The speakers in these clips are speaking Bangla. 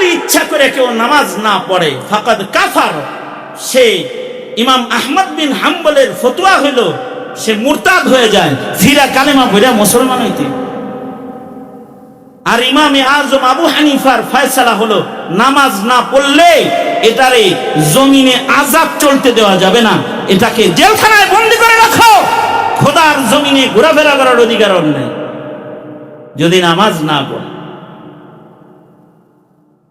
যদি ইচ্ছা করে কেউ নামাজ না পড়ে ফাকাদ কাফার, সে ইমাম আহমদ বিন হাম্বলের ফতোয়া হইল সে মুরতাদ হয়ে যায়, ফিরা কালেমা পড়ে মুসলমান হইতে। আর ইমামে আজম আবু হানিফার ফয়সালা হলো নামাজ না পড়লে এটারে জমিনে আযাব চলতে দেওয়া যাবে না, এটাকে জেলখানায় বন্দী করে রাখো, খোদার জমিনে ঘোরাফেরা করার অধিকার নেই যদি নামাজ না পড়ে।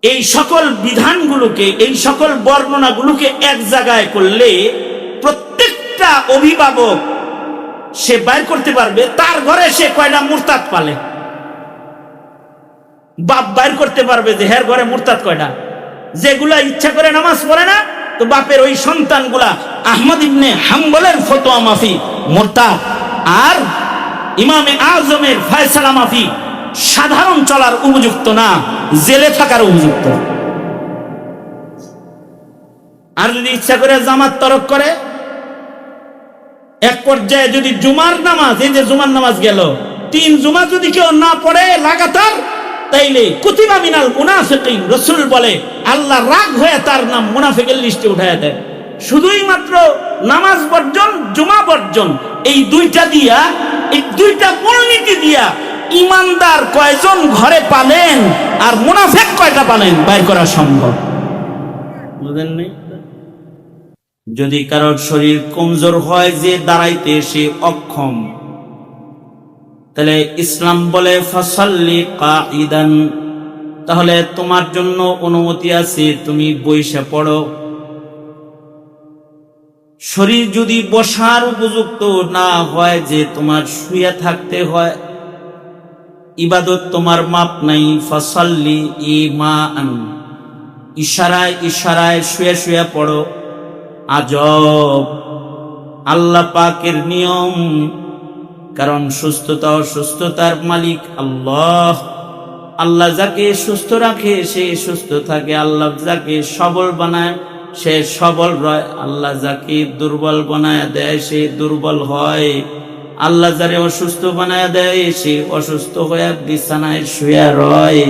এই সকল বিধানগুলোকে, এই সকল বর্ণনাগুলোকে এক জায়গায় করলে প্রত্যেকটা অভিভাবক সে বাইর করতে পারবে তার ঘরে সে কয়টা মুরতাদ পালে। বাপ বাইর করতে পারবে যে হের ঘরে মুরতাদ কয়টা, যেগুলা ইচ্ছা করে নামাজ পড়ে না, তো বাপের ওই সন্তানগুলা আহমদ ইবনে হাম্বলের ফতোয়া মাফি মুরতাদ, আর ইমামে আজমের ফয়সালা মাফি সাধারণ চলার উপযুক্ত না, জেলে থাকার উপযুক্ত। আর যদি ইচ্ছা করে জামাত তরক করে, এক পর্যায়ে যদি জুমার নামাজ, এই যে জুমার নামাজ গেল 3 জুমা যদি কেউ না পড়ে লাগাতার, তাইলে কুতিবা মিনাল মুনাফিকিন, রাসূল বলে আল্লাহ রাগ হয়ে তার নাম মুনাফিকের লিস্টে উঠায় দেয়। শুধুই মাত্র নামাজ বর্জন, জুমা বর্জন, এই দুইটা দিয়া, এই দুইটা মূলনীতি দিয়া ইমানদার কয়জন ঘরে পালেন আর মুনাফিক কয়টা পালেন বাইর করা সম্ভব? বুঝেন নাই? যদি কারোর শরীর কমজোর হয় যে দাঁড়াইতে সে অক্ষম, তাহলে ইসলাম বলে ফাসাল্লি কাঈদান, তাহলে তোমার জন্য অনুমতি আছে তুমি বইসা পড়ো। শরীর যদি বসার উপযুক্ত না হয় যে তোমার শুয়ে থাকতে হয়, ইবাদত তোমার মাপ নাই, ফাসাল্লি ইমান, ইশারায় ইশারায় শুয়ে শুয়ে পড়ো। আজব আল্লাহ পাকের নিয়ম, কারণ সুস্থতা অসুস্থতার মালিক আল্লাহ। আল্লাহ যাকে সুস্থ রাখে সে সুস্থ থাকে, আল্লাহ যাকে সবল বানায় সে সবল রয়, আল্লাহ যাকে দুর্বল বানায় দেয় সে দুর্বল হয়, আল্লাহ যারে অসুস্থ বানায় দেয় সে অসুস্থ হয়ে বিছানায় শুয়ে রয়।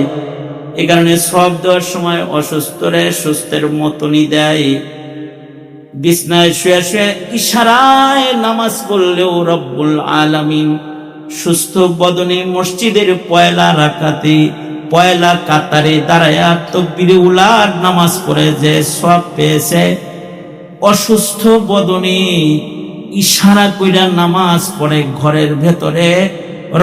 এই কারণে সব দেওয়ার সময় অসুস্থরে সুস্থের মতনই দেয়। বিছনায় শুয়ে শুয়ে ইশারায় নামাজ পড়লেও রব্বুল আলামিন সুস্থ বদনে মসজিদের পয়লা রাকাতে পয়লা কাতারে দাঁড়ায়া তাকবীরে উলার নামাজ পড়ে যে সওয়াব পেয়েছে, অসুস্থ বদনে ইশারা কইরা নামাজ পড়ে ঘরের ভেতরে,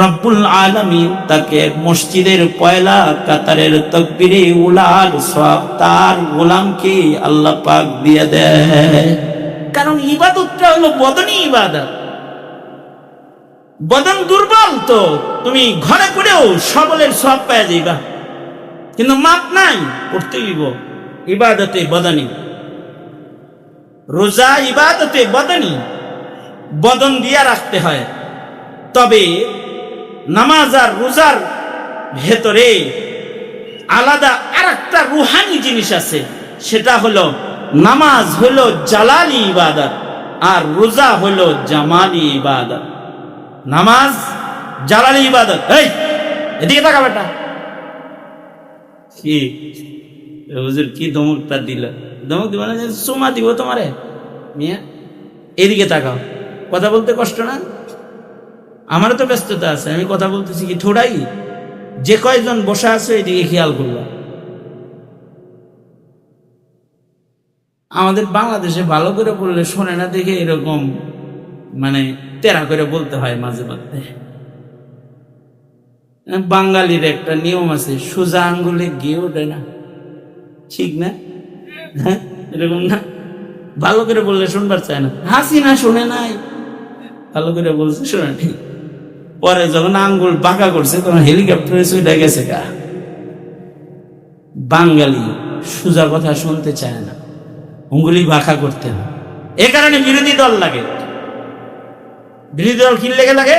রব্বুল আলামিন তাকে মসজিদের পয়লা কাতারের তাকবীরে উলার সওয়াব তার গোলামকে আল্লাহ পাক দিয়ে দেয়। কারণ ইবাদতটা হলো বদনী ইবাদত। বদন দুর্বল তো তুমি ঘরে পড়েও সবলের সওয়াব পেয়ে যাইবা, কিন্তু মাপ নাই, পড়তে দিব। ইবাদতে বদনী, রোজা ইবাদতে বদনী, বদন দিয়া রাখতে হয়। তবে নামাজ আর রোজার ভেতরে আলাদা আরেকটা রুহানি জিনিস আছে, সেটা হলো নামাজ হলো জালালি ইবাদত আর রোজা হলো জামালি ইবাদত। নামাজ জালালি ইবাদত। এই এদিকে তাকা বেটা, কি হুজুর কি ধমকটা দিল? ধমক দিব না, সুমা দিব তোমারে মিয়া। এদিকে তাকাও, কথা বলতে কষ্ট না? আমারও তো ব্যস্ততা আছে, আমি কথা বলতেছি কি ঠোড়াই? যে কয়জন বসে আছে এদিকে খেয়াল করবা। আমাদের বাংলাদেশে ভালো করে বললে শোনে না দেখে এরকম মানে তেরা করে বলতে হয় মাঝে মধ্যে। বাঙালির একটা নিয়ম আছে, সোজা আঙ্গুলে গিয়ে ওঠে না, ঠিক না? হ্যাঁ, এরকম না? ভালো করে বললে শুনবার চায় না। হাসি না শোনে নাই, ভালো করে বলছে শোনে ঠিক। পরে যখন আঙ্গুল বাঁকা করছে তখন হেলিকপ্টারে চলে গেছে গা। বাঙালি সোজা কথা শুনতে চায় না, আঙ্গুলি বাঁকা করতে না। এ কারণে বিরোধী দল লাগে। বিরোধী দল কি লেগে লাগে?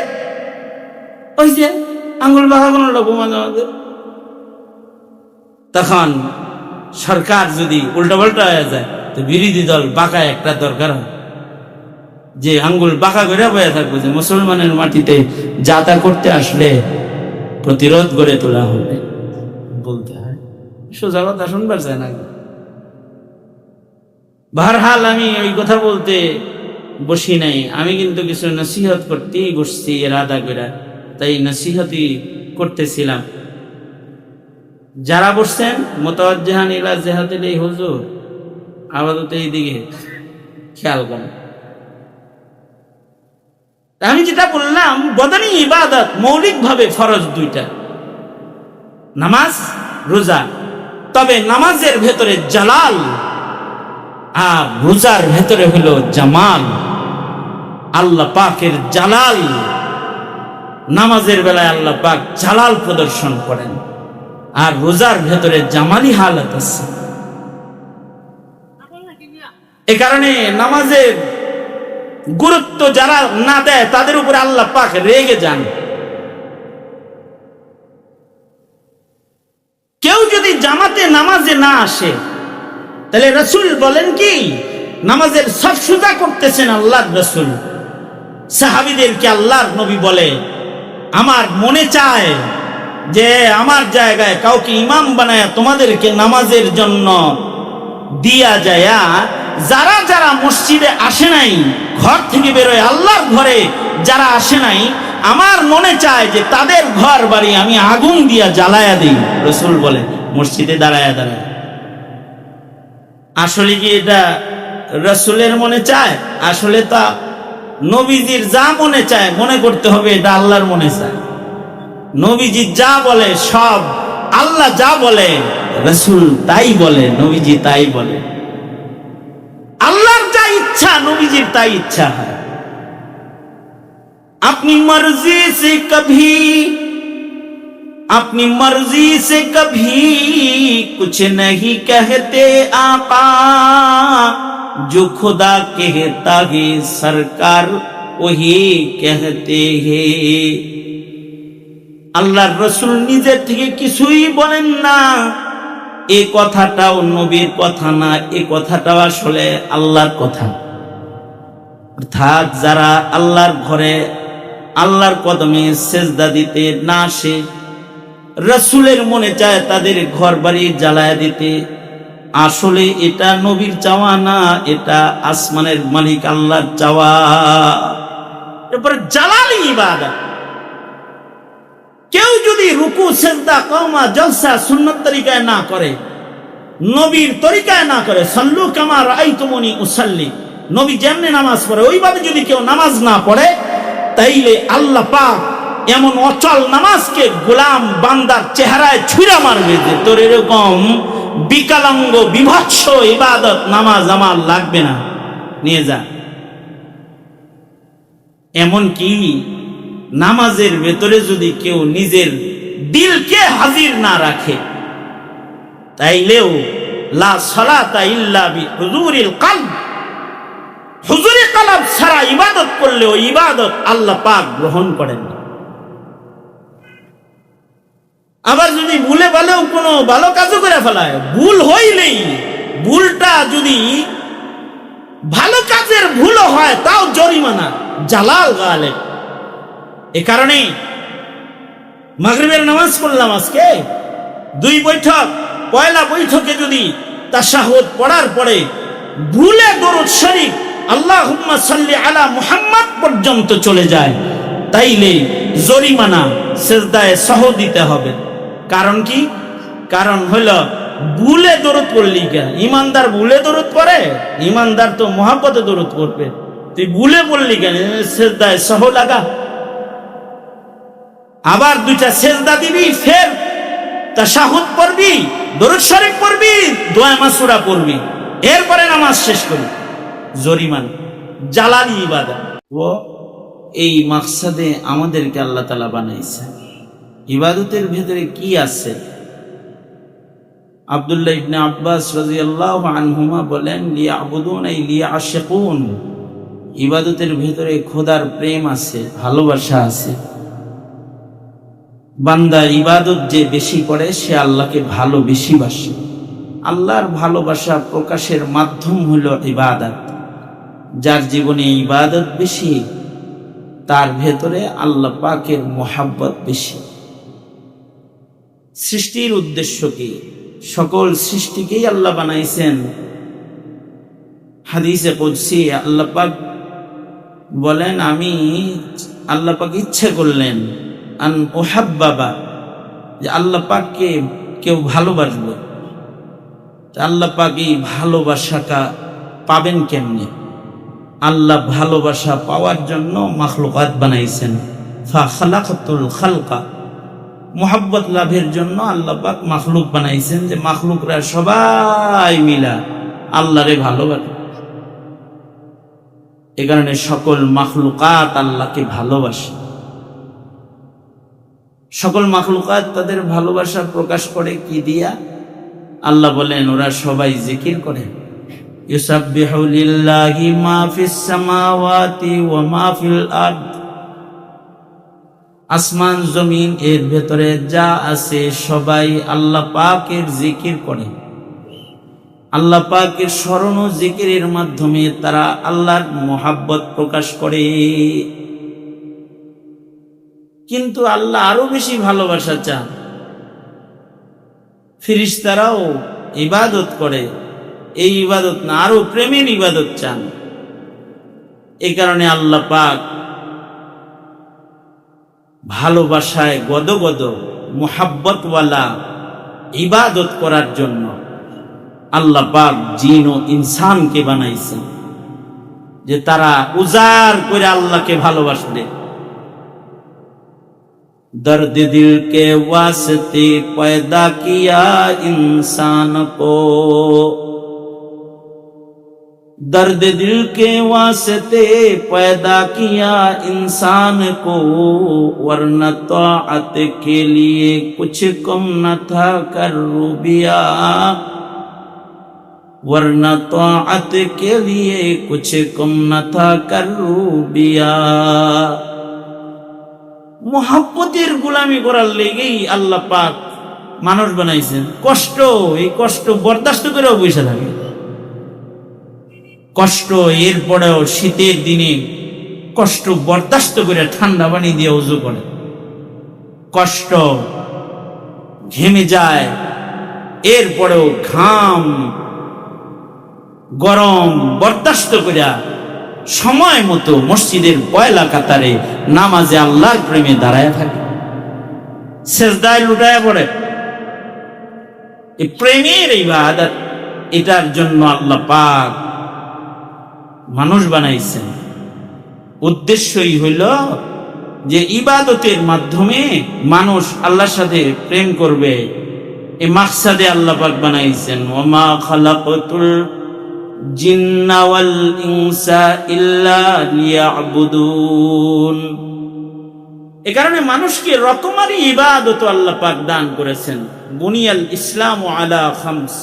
ওই যে আঙ্গুল বাঁকা কোন লোক মাঝে মাঝে। তখন সরকার যদি উল্টা পাল্টা হয়ে যায় তো বিরোধী দল বাঁকা একটা দরকার হয়, যে আঙ্গুল বাঁকা করে বয়ে থাকবো, যে মুসলমানের মাটিতে যাতা করতে আসলে প্রতিরোধ গড়ে তোলা হবে, বলতে হয়। সোজা কথা শুনবার চায় না। বারহাল আমি ওই কথা বলতে বসি নাই, আমি কিন্তু কিছু নসিহত করতেই বসছি এরাদা করে, তাই নসিহতই করতেছিলাম। যারা বসছেন মুতাওয়াজ্জিহান ইলা জিহাদিল হুজুর, আপাতত এইদিকে খেয়াল করেন। আমি যেটা বললাম, বদানি ইবাদত মৌলিক ভাবে ফরজ দুইটা, নামাজ রোজা। তবে নামাজের ভেতরে জালাল আর রোজার ভেতরে হলো জামাল। আল্লাহ পাকের জালাল, নামাজের বেলায় আল্লাহ পাক জালাল প্রদর্শন করেন, আর রোজার ভেতরে জামালি হালত আছে। এ কারণে নামাজের গুরুত্ব যারা না দেয় তাদের উপরে আল্লাহ পাক রেগে যান। কেউ যদি জামাতে নামাজে না আসে, তাহলে রাসূল বলেন কি, নামাজের সব সুজা করতেছেন আল্লাহর রাসূল। সাহাবীদেরকে আল্লাহর নবী বলে, আমার মনে চায় যে আমার জায়গায় কাউকে ইমাম বানায় তোমাদেরকে নামাজের জন্য দিয়া যায়। যারা যারা মসজিদে আসে নাই, ঘর থেকে বেরোয় আল্লাহর ঘরে যারা আসে নাই, আমার মনে চায় যে তাদের ঘর বাড়ি আমি আগুন দিয়া জ্বালায়া দিই। রাসূল বলে মসজিদে দাঁড়ায় দাঁড়ায়। আসলে কি এটা রাসূলের মনে চায়? আসলে তা নবীজির যা মনে চায় মনে করতে হবে এটা আল্লাহর মনে চায়। নবীজি যা বলে সব, আল্লাহ যা বলে রাসূল তাই বলে, নবীজি তাই বলে। আল্লাহর যা ইচ্ছা নবীজির তাই ইচ্ছা হয়। अपनी मर्जी से कभी कुछ नहीं कहते आका, जो खुदा कहता है सरकार वही कहते हैं। আল্লাহর রাসূল নিজের থেকে কিছুই বলেন না। এই কথাটাও নবীর কথা না, এই কথাটাও আসলে আল্লাহর কথা। অর্থাৎ যারা আল্লাহর ঘরে আল্লাহর কদমে সেজদা দিতে না আসে, রাসূলের মনে চায় তাদের ঘর বাড়ি জ্বালায়া দিতে। আসলে এটা নবীর চাওয়া না, এটা আসমানের মালিক আল্লাহর চাওয়া। এরপরে জালালি ইবাদত। কেউ যদি রুকু সেজদা কওমা জলসা সুন্নত তরিকায় না করে, নবীর তরিকায় না করে, সাল্লু কামা রাআইতুমুনি উসাল্লি, নবী যেমনি নামাজ পড়ে ওইভাবে যদি কেউ নামাজ না পড়ে, তাইলে আল্লাহ পাক এমন অচল নামাজকে গোলাম বান্দার চেহারায় ছুঁড়া মারবে যে তোর এরকম বিকলাঙ্গ বিভৎস ইবাদত নামাজ আমার লাগবে না, নিয়ে যা। এমন কি নামাজের ভেতরে যদি কেউ নিজের দিলকে হাজির না রাখে, তাইলেও লা সালাতা ইল্লা বিহুজুরিল কলব, হুজুরে কলব ছাড়া ইবাদত করলে ওই ইবাদত আল্লাহ পাক গ্রহণ করেন না। আবার যদি ভুলে ভালেও কোনো ভালো কাজও করে ফেলায়, ভুল হইলেই, ভুলটা যদি ভালো কাজের ভুলও হয় তাও জরিমানা, জালাল গালেব। এ কারণে মাগরিবের নামাজ পড়লাম আজকে, 2 বৈঠক, পয়লা বৈঠকে যদি তাশাহুদ পড়ার পরে ভুলে দরুদ শরীফ আল্লাহুম্মা সাল্লি আলা মুহাম্মদ পর্যন্ত চলে যায়, তাইলে জরিমানা সেজদায়ে সহ দিতে হবে। কারণ কি? কারণ হলো ভুলে দরুদ পড়লি কেন? ইমানদার ভুলে দরুদ পড়ে? ইমানদার তো মুহাব্বতে দরুদ পড়বে। তুই ভুলে পড়লি কেন? সেজদায়ে সহ লাগা। আবার 2টা সেজদা দিবি, ফের তাশাহুদ পড়বি, দরুদ শরীফ পড়বি, দোয়া মাসুরা পড়বি, এরপরে নামাজ শেষ করবি। জরিমানা, জালালি ইবাদত। ও এই মাকসাদে আমাদেরকে আল্লাহ তাআলা বানাইছে। ইবাদতের ভেতরে কি আছে? আব্দুল্লাহ ইবনে আব্বাস রাদিয়াল্লাহু আনহুমা বলেন, লিয়াবুদুনা লিয়াশিকুন, ইবাদতের ভেতরে খোদার প্রেম আছে, ভালোবাসা আছে। বান্দা ইবাদত যে বেশি করে সে আল্লাহকে ভালো বেশি বাসে। আল্লাহর ভালোবাসা প্রকাশের মাধ্যম হলো ইবাদত। যার জীবনে ইবাদত বেশি, তার ভেতরে আল্লাহ পাকের মোহাব্বত বেশি। সৃষ্টির উদ্দেশ্য কি? সকল সৃষ্টিকেই আল্লাহ বানাইছেন। হাদিসে কুদসি আল্লাহ পাক বলেন, আমি আল্লাহ পাক ইচ্ছে করলেন আন উহাব্বাবা, যে আল্লাহ পাককে কেউ ভালোবাসবে। আল্লাহ পাক এই ভালোবাসাটা পাবেন কেমনে? আল্লাহ ভালোবাসা পাওয়ার জন্য মাখলুকাত বানাইছেন। ফাখালাকাতুল খালকা, মুহাব্বত লাভের জন্য আল্লাহ পাক মাখলুক বানাইছেন, যে মাখলুকরা সবাই মিলা আল্লাহরে ভালোবাসে। এ কারণে সকল মাখলুকাত আল্লাহকে ভালোবাসে। সকল মাখলুকাত তাদের ভালোবাসা প্রকাশ করে কি দিয়া? আল্লাহ বলেন, ওরা সবাই জিকির করে। ইউসাব্বিহু লিল্লাহি মা ফিস সামাওয়াতি ওয়া মা ফিল আরদ, আসমান জমিন এর ভেতরে যা আছে সবাই আল্লাহ পাকের জিকির করে। আল্লাহ পাকের স্মরণ ও জিকিরের মাধ্যমে তারা আল্লাহর মোহাব্বত প্রকাশ করে। কিন্তু আল্লাহ আরো বেশি ভালোবাসা চান। ফেরেশতারাও ইবাদত করে, এই ইবাদত না, আরো প্রেমের ইবাদত চান। এই কারণে আল্লাহ পাক ভালোবাসায় গদগদ মুহাব্বতওয়ালা ইবাদত করার জন্য আল্লাহ পাক জিন ও ইনসানকে বানাইছেন, যে তারা উজাড় করে আল্লাহকে ভালোবাসবে। दर्द दिल के वास्ते पैदा किया इंसान को, दर्द दिल के वास्ते पैदा किया इंसान को, वरना ताअत के लिए कुछ कम न था करूबिया, वरना ताअत के लिए कुछ कम न था करूबिया। মুহাব্বতের গোলামি করার লেগেই আল্লাহ পাক মানুষ বানাইছেন। কষ্ট, এই কষ্ট বরদাস্ত করেও বসে থাকে। কষ্ট, এরপরেও শীতের দিনে কষ্ট বরদাস্ত করে ঠান্ডা পানি দিয়ে ওযু করে। কষ্ট, ঘেমে যায়, এরপরেও ঘাম গরম বরদাস্ত করে সময় মতো মসজিদের পয়লা কাতারে নামাজে আল্লাহর প্রেমে দাঁড়ায় থাকে, সেজদায় লুটায় পড়ে। এই প্রেমের ইবাদত, এটার জন্য আল্লাহ পাক মানুষ বানাইছেন। উদ্দেশ্যই হইল যে ইবাদতের মাধ্যমে মানুষ আল্লাহর সাথে প্রেম করবে। এই মাকসাদে আল্লাহ পাক বানাইছেন। ওমা খালাকাতুল জিন্না ওয়াল ইনসা ইল্লা লিয়াবুদুন। এ কারণে মানুষকে রকমারি ইবাদত আল্লাহ পাক দান করেছেন। বুনিয়াল ইসলামু আলা খামস,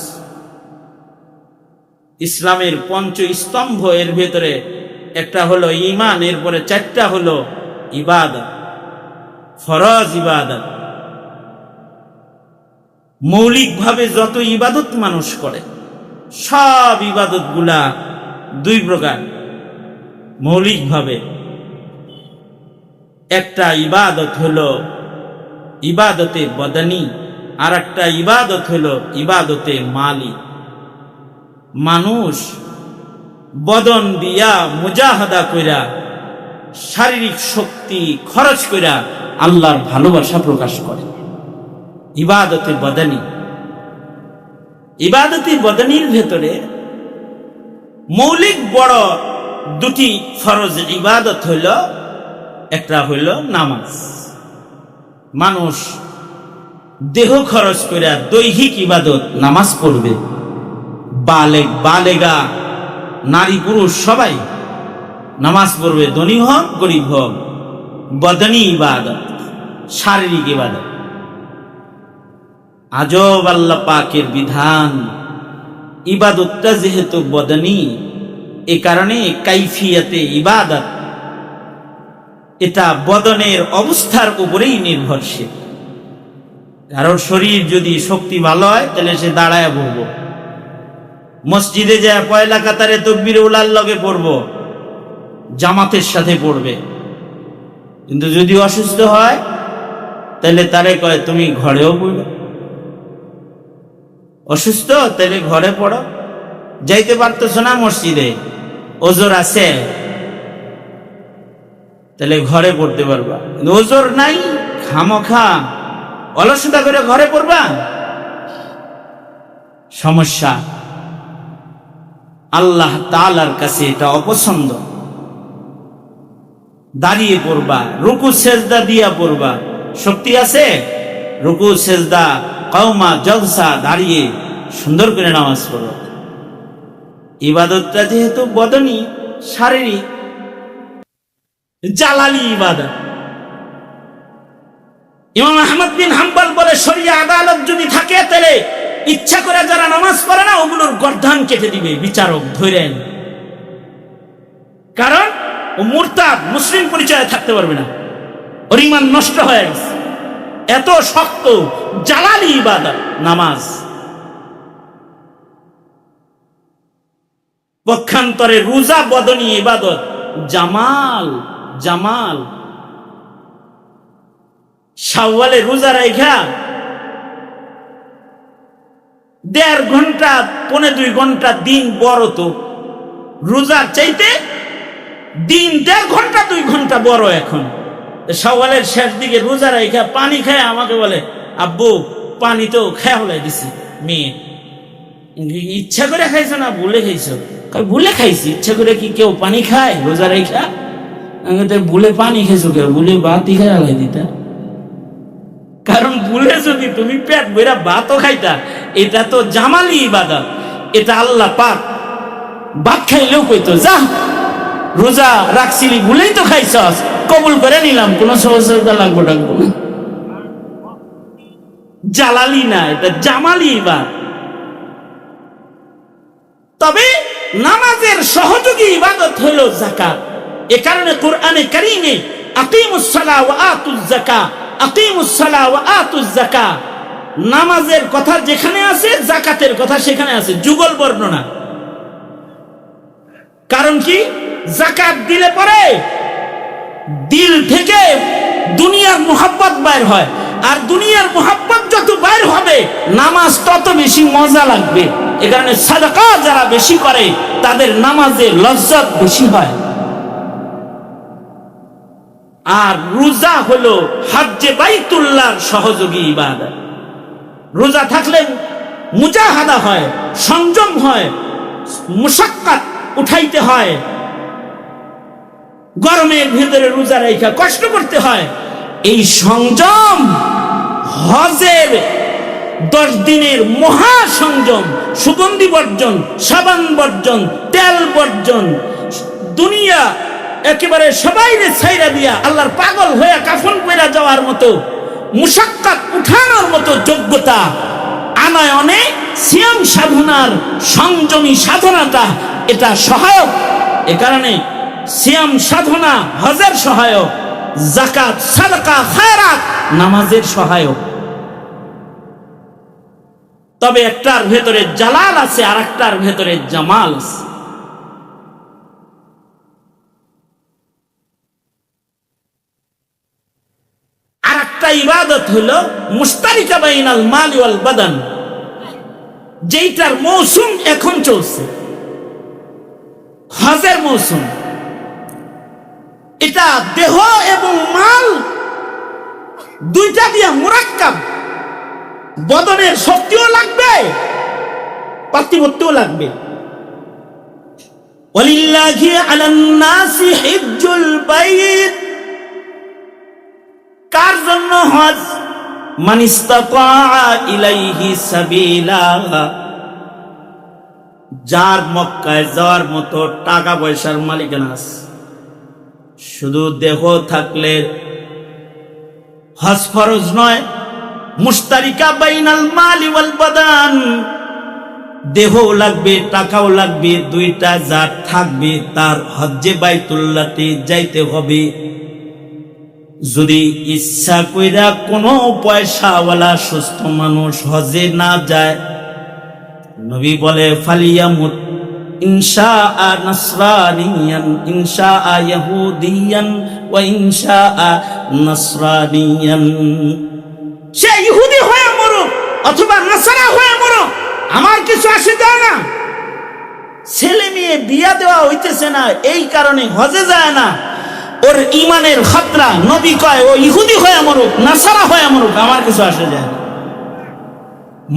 ইসলামের পঞ্চ স্তম্ভ, এর ভেতরে একটা হলো ঈমান, এরপরে চারটা হলো ইবাদত, ফরজ ইবাদত। মৌলিকভাবে যত ইবাদত মানুষ করে, সব ইবাদত গুলা দুই প্রকার। মৌলিকভাবে একটা ইবাদত হলো ইবাদতে বদানি, আর একটা ইবাদত হলো ইবাদতে মালি। মানুষ বদন দিয়া মুজাহাদা কইরা, শারীরিক শক্তি খরচ কইরা আল্লাহর ভালোবাসা প্রকাশ করে। ইবাদতে বদানি, ইবাদতে বদানির ভেতরে মৌলিক বড় দুটি ফরজ ইবাদত হইল, একটা হইল নামাজ। মানুষ দেহ খরচ করে দৈহিক ইবাদত নামাজ পড়বে। বালেগ বালেগা নারী পুরুষ সবাই নামাজ পড়বে, ধনী হোক গরিব হোক। বদনী ইবাদত, শারীরিক ইবাদত। আজব আল্লাহ পাকের বিধান। ইবাদতটা যেহেতু বদনী, এ কারণে কাইফিয়াতে ইবাদত, এটা বদনের অবস্থার উপরেই নির্ভরশীল। কারোর শরীর যদি শক্তি ভালো হয়, তাহলে সে দাঁড়ায় পড়বো, মসজিদে যায় পয়লা কাতারে তাকবীরে উলার লগে পড়বো, জামাতের সাথে পড়বে। কিন্তু যদি অসুস্থ হয়, তাহলে তারে কয় তুমি ঘরেও পড়বে। অসুস্থ তাহলে ঘরে পড়ো, যাইতে পারতেছ না মসজিদে, ওজোর আছে তাহলে ঘরে পড়তে পারবা। ওজোর নাই, খামোখা অলসতা করে ঘরে পড়বা, সমস্যা। আল্লাহ তাআলার কাছে এটা অপছন্দ। দাঁড়িয়ে পড়বা, রুকু সেজদা দিয়া পড়বা। শক্তি আছে, রুকু সেজদা কওমা জলসা দাঁড়িয়ে সুন্দর করে নামাজ পড়ো। ইবাদতটা যেহেতু বদনী, শারীরিক, জালালি ইবাদত। ইমাম আহমদ বিন হাম্বল বলে, শরিয়া আদালত যদি থাকে তাহলে ইচ্ছা করে যারা নামাজ পড়ে না ওগুলোর গর্দান কেটে দিবে বিচারক ধরেন, কারণ ও মুরতাদ, মুসলিম পরিচয়ে থাকতে পারবে না, ওর ঈমান নষ্ট হয়ে গেছে। এত শক্ত জালালি ইবাদত নামাজ। পক্ষান্তরে রোজা বদনী ইবাদত, জামাল জামাল। শাওয়ালে রোজা রাখা 1.5 ঘন্টা 1.5 ঘন্টা দিন বড়, তো রোজার চাইতে দিন 1.5 ঘন্টা 2 ঘন্টা বড়। এখন শাওয়ালের শেষ দিকে রোজা রাখা পানি খায় আমাকে বলে, আব্বু পানি তো খেয়া হলাই দিছি। মেয়ে, ইচ্ছা করে খাইছো না ভুলে খাইছো? ভুলে খাইছি। ইচ্ছা করে কি কেউ পানি খায় রোজা রাখা? ভুলে পানি খাইছো কেউ? ভুলে ভাতই খাই আলাই দিতা। কারণ ভুলে যদি তুমি পেট ভরা ভাতও খাইতা, এটা তো জামালি ইবাদত। এটা আল্লাহ পাক ভাত খাইলেও কইতো, যা রোজা রাখছিলি ভুলেই তো খাইছস, কবুল করে নিলাম, কোন সহজতা লাগবো ডাকবো না। জালালি না, এটা জামালি ইবাদত। তবে নামাজের সহযোগী ইবাদত হলো যাকাত। এ কারণে কোরআনে কারীমে আকিমুস সালাহ ওয়া আতুজ যাকাত, আকিমুস সালাহ ওয়া আতুজ যাকাত, নামাজের কথা যেখানে আছে যাকাতের কথা সেখানে আছে, যুগল বর্ণনা। কারণ কি? যাকাত দিলে পরে দিল থেকে দুনিয়ার মুহাব্বত বাইর হয়, আর দুনিয়ার মুহাব্বত যত বাইর হবে নামাজ তত বেশি মজা লাগবে। এ কারণে সাদাকা যারা বেশি করে তাদের নামাজে লজ্জত বেশি হয়। আর রোজা হলো হজ্জে বাইতুল্লাহর সহযোগী ইবাদত। রোজা থাকলে মুজাহাদা হয়, সংযম হয়, মুশাক্কাত উঠাইতে হয়, গরমের ভিতরে রোজা রাখা কষ্ট করতে হয়। এই সংযম হজের 10 দিনের মহা সংযম, সুগন্ধি বর্জন, সাবান বর্জন, তেল বর্জন, দুনিয়া একেবারে সবাইরে ছাইরা দিয়া আল্লাহর পাগল হয়ে কাফন পয়রা যাওয়ার মতো মুশাক্কাত উঠানোর মতো যোগ্যতা আনয়নে সিয়াম সাধনার সংযমী সাধনাটা এটা সহায়ক। এ কারণে সিয়াম সাধনা হজের সহায়ক, যাকাত সাদকা খায়রাত নামাজের সহায়ক। তবে একটার ভেতরে জালাল আছে আর একটার ভেতরে জামাল আছে। আর একটা ইবাদত হলো মুশতারিকা বাইনাল মাল ওয়াল বাদান, যেইটার মৌসুম এখন চলছে, হজের মৌসুম। এটা দেহ এবং মাল দুইটা দিয়ে মুরাক্কাব। বদনের শক্তিও লাগবে, পার্থিবত্যও লাগবে। ওয়ালিল্লাহি আলান নাসি হিজ্জুল বাইত, কার জন্য হজ? মান ইসতাতা ইলাইহি সাবিলা, যার মক্কায় যাওয়ার মতো টাকা পয়সার মালিকানা আছে। শুধু দেহ থাকলে হজ ফরজ নয়। মুশতারিকা বাইনাল মালি ওয়াল বাদান, দেহও লাগবে টাকাও লাগবে, দুইটা যার থাকবে তার হজ্জে বাইতুল্লাহতে যাইতে হবে। যদি ইচ্ছা কইরা কোনো পয়সাওয়ালা সুস্থ মানুষ হজে না যায়, নবী বলে ফালিয়ামুত ইনশাআ নাসরানিয়ান ইনশাআ ইহুদিয়ান ওয়া ইনশাআ নাসরানিয়ান, সে ইহুদি হয়ে মরুক অথবা নাসারা হয়ে মরুক, আমার কিছু আসে যায় না। ছেলে মেয়ে বিয়া দেওয়া হইতেছে না, এই কারণে হজে যায় না। ওর ইমানের খতরা, নবী কয় ও ইহুদি হয়ে মরুক, নাসারা হয়ে মরুক, আমার কিছু আসে যায় না।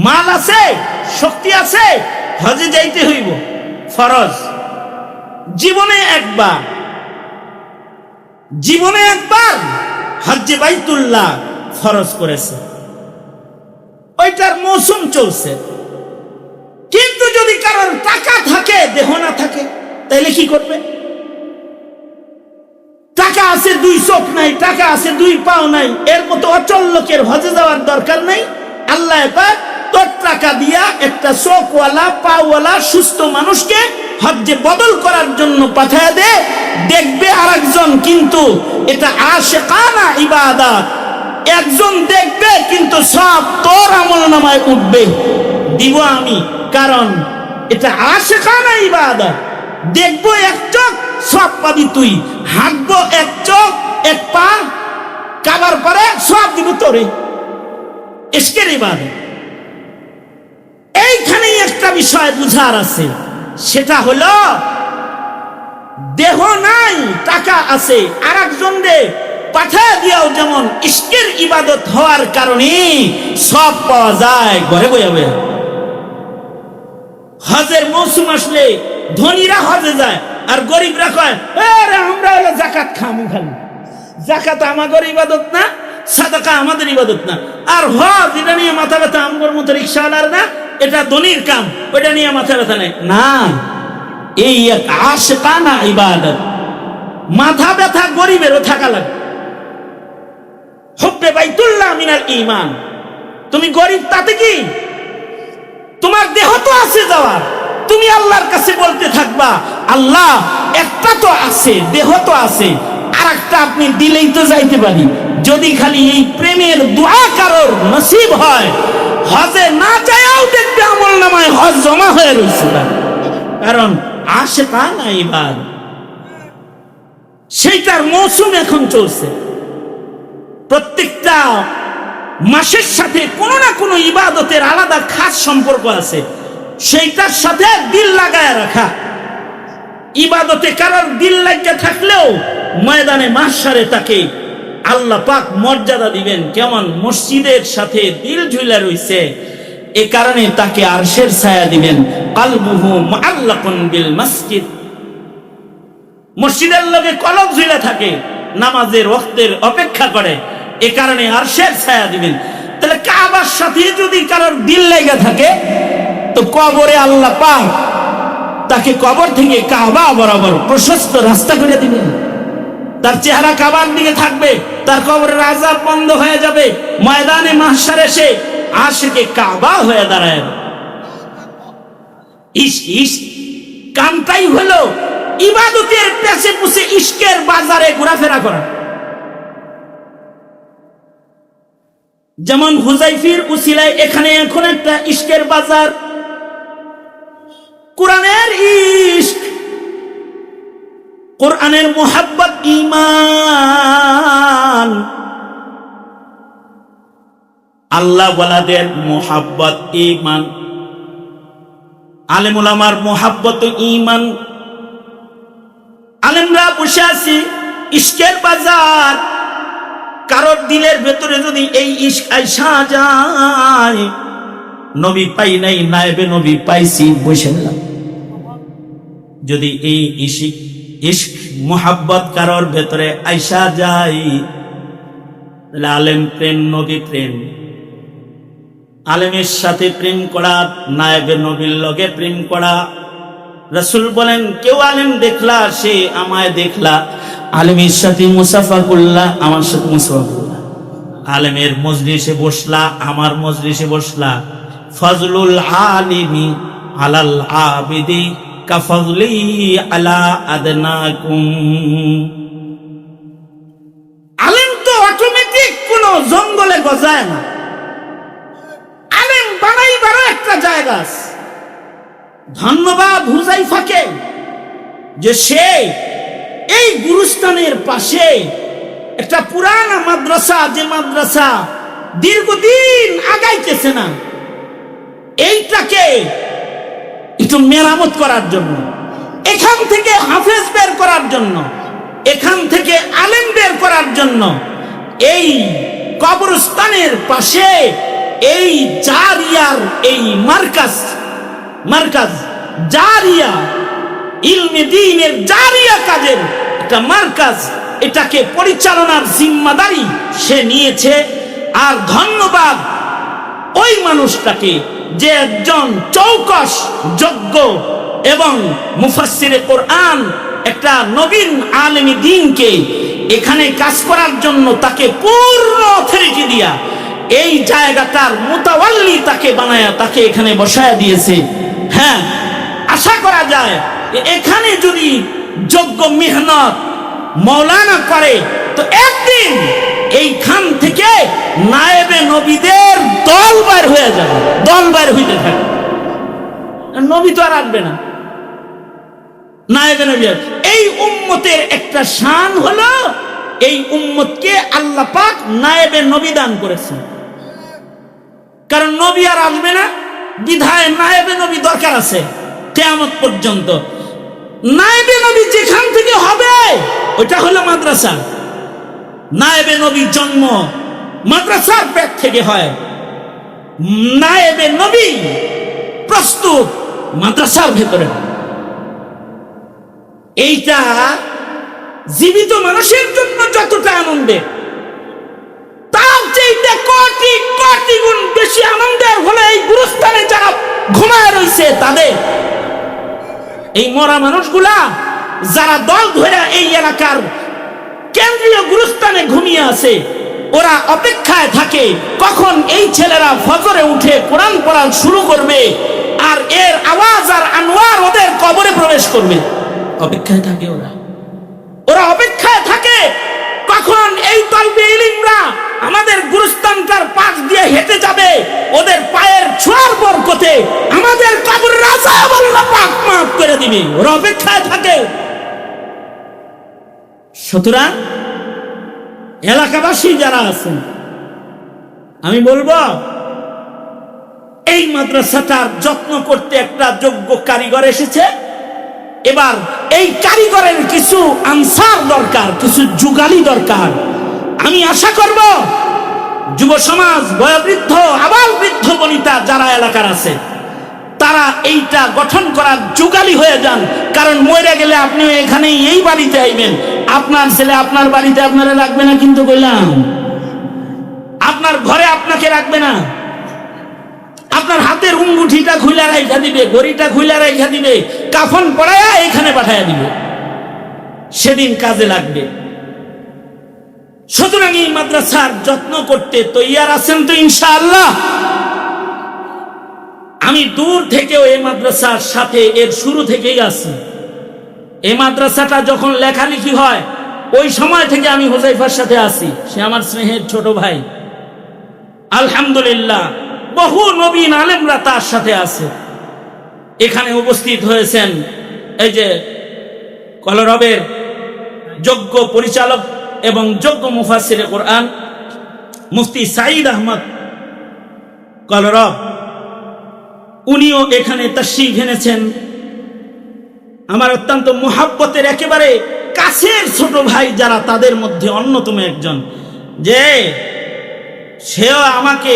মাল আছে, শক্তি আছে, হজে যাইতে হইব, ফরজ। জীবনে একবার হজ্জে বাইতুল্লাহ ফরজ করেছে, ওইটার মৌসুম চলছে। কিন্তু যদি কারোর টাকা থাকে, দেহ না থাকে, তাইলে কি করবে? টাকা আছে, দুই চোখ নাই, টাকা আছে, দুই পাও নাই, এর মতো অচল লোকের হজে যাওয়ার দরকার নাই। আল্লাহ পাক তোর টাকা দিয়া একটা চোখওয়ালা পাওয়ালা সুস্থ মানুষকে হজ্জে বদল করার জন্য পাঠায় দে, দেখবে আরেকজন, কিন্তু এটা আশিকানা ইবাদত। একজন দেখবে কিন্তু সব তোর আমলনামায় উঠবে, দিব আমি, কারণ এটা আশিকানা ইবাদত। দেখবো এক চোখ, সব পাবি তুই। হাঁটবো এক চোখ এক পা, কাবার পরে সব দিব তোরে। ইশকের ইবাদত। এইখানেই একটা বিষয় বুঝার আছে, সেটা হলো দেহ নাই, টাকা আছে, আর একজন রে পাঠায় দিয়াও যেমন ইশকের ইবাদত হওয়ার কারণে সব পাওয়া যায় ঘরে বইয়া বইয়া। হজের মৌসুম আসলে ধনীরা হজে যায়, আর গরিবরা কয় আমরা হলো জাকাত খামু, খালি জাকাত আমাদের ইবাদত না, সাদাকা আমাদের ইবাদত না। আর হজ এটা নিয়ে মাথা ব্যথা, আমগর মতো রিক্সাওয়ালার না, এটা ধনীর কাম, ওইটা নিয়ে মাথা ব্যথা নেই না। এই এক আশিকানা ইবাদত। মাথা ব্যথা গরিবেরও থাকা লাগে। হুব্বে বাইতুল্লাহ মিনাল ঈমান। তুমি গরিব তাতে কি, তোমার দেহ তো আছে যাওয়ার, তুমি আল্লাহর কাছে বলতে থাকবা আল্লাহ একটা তো আছে, দেহ তো আছে, আর একটা আপনি দিলেই তো যাইতে পারি। যদি খালি এই প্রেমের দোয়া কারোর নসিব হয়, হজে না যায়ও দেখবে আমল নামায় হজ জমা হয়ে রয়েছে, কারণ আশিকানা ইবাদত। সেইটার মৌসুম এখন চলছে। প্রত্যেকটা মাসের সাথে কোনো না কোনো ইবাদতের আলাদা খাস সম্পর্ক আছে, সেইটার সাথে দিল লাগায় রাখা। ইবাদতে কারোর দিল লাগিয়ে থাকলেও ময়দানে মাহশারে তাকে আল্লাহ পাক মর্যাদা দিবেন। কেমন? মসজিদের সাথে দিল ঝুলা রইছে, এ কারণে তাকে আরশের ছায়া দিবেন। কালবুহু মুআল্লাকুন বিল মসজিদ। মসজিদের লগে কলব ঝুলা থাকে, নামাজের ওয়াক্তের অপেক্ষা করে, এ কারণে আরশের ছায়া দিবেন। তাহলে কাবার সাথে যদি কারোর দিল লাগা থাকে, তো কবরে আল্লাহ পাক তাকে কবর থেকে কাবা বরাবর প্রশস্ত রাস্তা করে দিবেন। তার চেহারা কাবার দিকে থাকবে, তার কবরের আযাব বন্ধ হয়ে যাবে। ময়দানে মাহশারে সে আশিকে কাবা হয়ে দাঁড়ায়। ইশক কামটাই হলো ইবাদতের পেছে পুছে ইশকের বাজারে ঘোরাফেরা করা। যেমন হুজাইফির উসিলায় এখানে এখন একটা ইশকের বাজার, কোরআনের ইশক, কোরআনের মুহাব্বত, ঈমান, আল্লাহ ওয়ালাদের মুহাব্বত, ঈমান, আলেম উলামার মুহাব্বত, ঈমান। আলেমরা বসে আছি ইশকের বাজার। কারোর দিলের ভেতরে যদি এই ইশক আইসা যায়, নবী পাই নাই, নায়েবে নবী পাইছি, বসে না। যদি এই ইশক মুহাব্বত কারোর ভেতরে আইসা যায়, তাহলে আলেম প্রেম, নবী প্রেম। আলেমের সাথে প্রেম করা, নায়েবে নবীর লগে প্রেম করা। রাসূল বলেন, কেউ আলেম দেখলা সে আমায় দেখলা, আলেমের সাথে মুসাফা করলা, আমার সাথে মুসাফা করলা। আলেমের মজলিসে বসলা, আমার মজলিসে বসলা। ফজলুল আলিমি আলাল আবিদি কাফজলি আলা আদনাকুম। আলেম তো অটোমেটিক কোন জঙ্গলে গজায় না, আলেম বানাইবারও একটা জায়গা আছে। ধন্যবাদ হুজাইফাকে যে সে এই গুরুস্থানের পাশে একটা পুরানা মাদ্রাসা, যে মাদ্রাসা দীর্ঘদিন আগাইতেছে না, এইটাকে একটু মেরামত করার জন্য, এখান থেকে হাফেজ বের করার জন্য, এখান থেকে আলেম বের করার জন্য এই কবরস্থানের পাশে এই জারিয়ার এই মার্কাজ জারিয়া, ইলমে দ্বীনের জারিয়া কাজের একটা মার্কাজ, এটাকে পরিচালনার জিম্মাদারি সে নিয়েছে। আর ধন্যবাদ ওই মানুষটাকে যে একজন চৌকস যোগ্য এবং মুফাসসিরে কোরআন, একটা নবীন আলেমী দ্বীনকে এখানে কাজ করার জন্য তাকে পূর্ণ অথরিটি দিয়া এই জায়গাটার মুতাওয়াল্লি তাকে বানায়া তাকে এখানে বসায়া দিয়েছে। হ্যাঁ, আশা করা যায় এখানে যদি যোগ্য মেহনত মৌলানা করে তো একদিন এইখান থেকে নায়েবে নবীদের দল বের হয়ে যাবে, দল বের হইতে থাকে। নবী তো আর আসবে না, নায়েবে নবী। এই উম্মতের একটা শান হলো এই উম্মতকে আল্লাহ পাক নায়েবে নবী দান করেছে। কারণ নবী আর আসবে না, বিধায় নায়েবে নবী দরকার আছে কিয়ামত পর্যন্ত। নায়েবে নবী যেখান থেকে হবে ওটা হলো মাদ্রাসা। নায়েবে নবীর জন্ম মাদ্রাসার পেট থেকে হয়, নায়েবে নবী প্রস্তুত মাদ্রাসার ভেতরে। এইটা জীবিত মানুষের জন্য যতটা আনন্দের, তার চেয়ে কোটি কোটি গুণ বেশি আনন্দের হলো এই গুরুস্থানে যারা ঘুমায় রয়েছে তাদের। এই মরা মানুষগুলা যারা দল ধরে এই এলাকার কেন্দ্রীয় গুরুস্থানে ঘুমিয়ে আছে, ওরা অপেক্ষায় থাকে কখন এই ছেলেরা ফজরে উঠে কোরআন পড়া শুরু করবে আর এর আওয়াজ আর আনোয়ার ওদের কবরে প্রবেশ করবে। অপেক্ষায় থাকে ওরা অপেক্ষায় থাকে কখন এই তালবে ইলমরা আমাদের গুরুস্থানটার পাশ দিয়ে হেঁটে যাবে, ওদের পায়ের ছোঁয়ার বরকতে আমাদের কবর রাজা আল্লাহ পাক মাফ করে দিবে। ওরা অপেক্ষায় থাকে। সুতরাং এলাকাবাসী যারা আছেন, আমি বলবো এই মাদ্রাসাটার যত্ন করতে একটা যোগ্য কারিগর এসেছে। এবার এই কারিগরের কিছু আনসার দরকার, কিছু যুগালি দরকার। আমি আশা করব যুব সমাজ, বয়োবৃদ্ধ, আবাল বৃদ্ধ বনিতা যারা এলাকার আছে তারা এইটা গঠন করার যুগালি হয়ে যান। কারণ মরে গেলে আপনি এখানে এই বাড়িতে আইবেন, আপনার ছেলে আপনার বাড়িতে আপনারা রাখবে না, কিন্তু কইলাম আপনার ঘরে আপনাকে রাখবে না। আপনার হাতের উঙ্গুঠিটা খুলে রাখা দিবে, ঘড়িটা খুলে রাখা দিবে, কাফন পরায়া এখানে পাঠায়া দিবে, সেদিন কাজে লাগবে। সুতরাং এই মাদ্রাসার যত্ন করতে তৈয়ার আছেন তো ইনশাআল্লাহ? আমি দূর থেকেও এই মাদ্রাসার সাথে এর শুরু থেকেই আছি। এই মাদ্রাসাটা যখন লেখালেখি হয় ওই সময় থেকে আমি হুযায়ফার সাথে আছি। সে আমার স্নেহের ছোট ভাই। আলহামদুলিল্লাহ বহু নবীন আলেমরা তার সাথে আছে। এখানে উপস্থিত হয়েছেন এই যে কলরবের যোগ্য পরিচালক এবং যোগ্য মুফাসসিরে কোরআন মুফতি সাঈদ আহমদ কলরব, উনিও এখানে তাশরীফ এনেছেন। আমার অত্যন্ত মুহাব্বতের একেবারে কাছের ছোট ভাই যারা, তাদের মধ্যে অন্যতম একজন, যে সেও আমাকে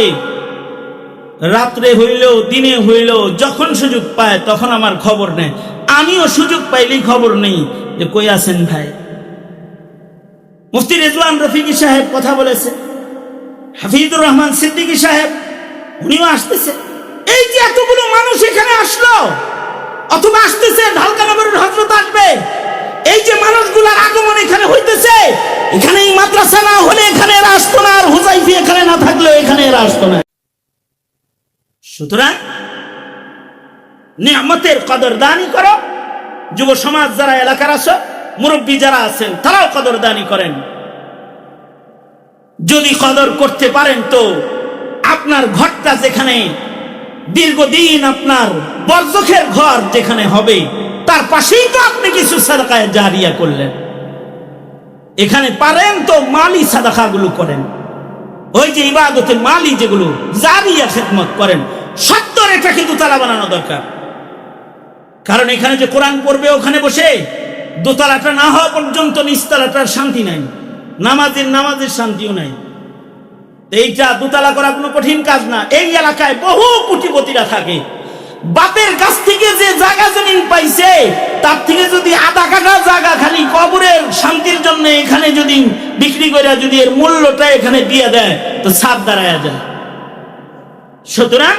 রাত্রে হইলেও দিনে হইলেও যখন সুযোগ পায় তখন আমার খবর নেয়। আমিও সুযোগ পাইলেই খবর নেই যে কই আছেন ভাই। মুফতি রেজওয়ান রফিকি সাহেব কথা বলেছে, হাফিজুর রহমান সিদ্দিকী সাহেব উনিও আসতেছে। এই যে এতগুলো মানুষ এখানে আসলো অথবা আসতেছে, ঢালকা নগরের হযরত আসবে, এই যে মানুষগুলোর আগমন এখানে হইতেছে, এখানে এই মাদ্রাসা না হলে এখানে এরা আসতো না, আর হুযায়ফা এখানে না থাকলে এখানে এরা আসতো না। সুতরাং নিয়ামতের কদরদানি করো। যুব সমাজ যারা এলাকার আছো, মুরব্বী যারা আছেন তারাও কদরদানি করেন। যদি কদর করতে পারেন তো আপনার ঘরটা যেখানে দীর্ঘদিন আপনার বরজখের ঘর যেখানে হবে, তার পাশেই তো আপনি কিছু সাদাকায়ে জারিয়া করলেন। এখানে পারেন তো মালি সাদাকাগুলো করেন, ওই যে ইবাদতে মালি যেগুলো জারিয়া খেদমত করেন, সত্তর এটাকে দোতলা বানানো দরকার। কারণ এখানে যে কোরআন পড়বে ওখানে বসে দোতলাটা না হওয়া পর্যন্ত নিচতলাটার শান্তি নাই, নামাজের শান্তিও নাই। এইটা দোতলা করা কোনো কঠিন কাজ না। এই এলাকায় বহু কোটিপতিরা থাকে, বাপের কাছ থেকে যে জায়গা জমিন পাইছে তার থেকে যদি আধা কাঠা জায়গা খালি কবরের শান্তির জন্য এখানে যদি বিক্রি করে যদি এর মূল্যটা এখানে দিয়ে দেয় তো ছাদ দাঁড়ায় যায়। সুতরাং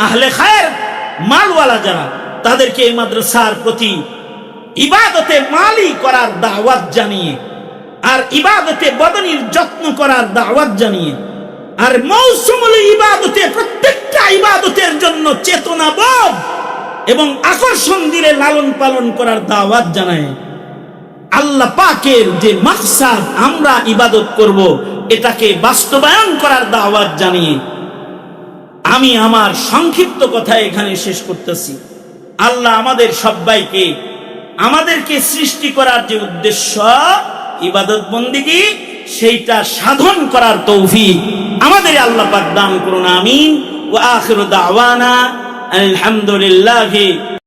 আহলে খায়ের মালওয়ালা যারা, তাদেরকে এই মাদ্রাসার প্রতি ইবাদতে মালি করার দাওয়াত জানিয়ে, আর ইবাদতে বদনির যত্ন করার দাওয়াত জানিয়ে, আর মৌসুমুল ইবাদতে প্রত্যেকটা ইবাদতের জন্য চেতনাবোধ এবং আকর্ষণ দিয়ে লালন পালন করার দাওয়াত জানায়। আল্লাহ পাকের যে মাকসাদ আমরা ইবাদত করব এটাকে বাস্তবায়ন করার দাওয়াত জানিয়ে আমি আমার সংক্ষিপ্ত কথা এখানে শেষ করতেছি। আল্লাহ আমাদের সবাইকে, আমাদেরকে সৃষ্টি করার যে উদ্দেশ্য ইবাদত বন্দিগি, সেইটা সাধন করার তৌফিক আমাদের আল্লাহ পাক দান করুন। আমিন। ওয়া আখিরু দাওয়ানা আলহামদুলিল্লাহি।